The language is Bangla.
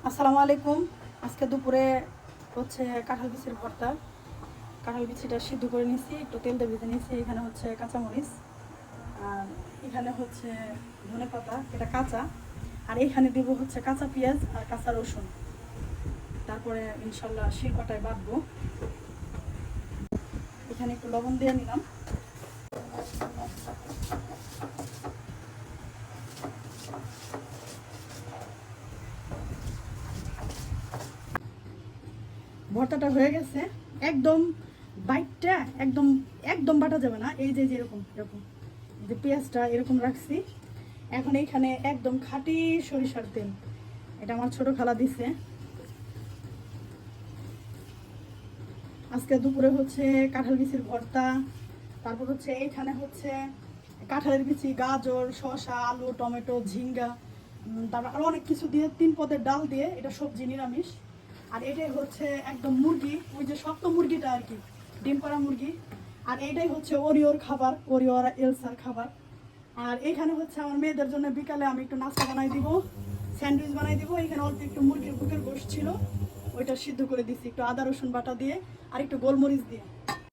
আসসালামু আলাইকুম। আজকে দুপুরে হচ্ছে কাঁঠাল বিচির ভর্তা। কাঁঠাল বিচিটা সিদ্ধ করে নিয়েছি, একটু তেল দিয়ে ভেজে নিয়েছি। এখানে হচ্ছে কাঁচামরিচ, আর এখানে হচ্ছে ধনেপাতা, এটা কাঁচা। আর এখানে দিব হচ্ছে কাঁচা পেঁয়াজ আর কাঁচা রসুন। তারপরে ইনশাল্লাহ শিলপাটায় বাটবো। এখানে একটু লবণ দিয়ে নিলাম। ভর্তাটা হয়ে গেছে। একদম বাইটটা একদম একদম বাটা যাবে না। এই যে এরকম এরকম যে পেঁয়াজটা এরকম রাখছি। এখন এইখানে একদম খাঁটি সরিষার তেল, এটা আমার ছোট খালা দিছে। আজকে দুপুরে হচ্ছে কাঁঠাল বিচির ভর্তা। তারপর হচ্ছে এইখানে হচ্ছে কাঁঠালের বিচি, গাজর, শসা, আলু, টমেটো, ঝিঙ্গা, তারপর আরও অনেক কিছু দিয়ে 3 পদের ডাল দিয়ে, এটা সবজি নিরামিষ। আর এটাই হচ্ছে একদম মুরগি, ওই যে শক্ত মুরগিটা আর কি, ডিম পাড়া মুরগি। আর এইটাই হচ্ছে ওরিওর খাবার, ওরিও আর এলসার খাবার। আর এখানে হচ্ছে আমার মেয়েদের জন্য বিকালে আমি একটু নাস্তা বানাই দিব, স্যান্ডউইচ বানাই দিব। এখানে অল্প একটু মুরগির বুকের গোশত ছিল, ওইটা সিদ্ধ করে দিছি একটু আদা রসুন বাটা দিয়ে আর একটু গোলমরিচ দিয়ে।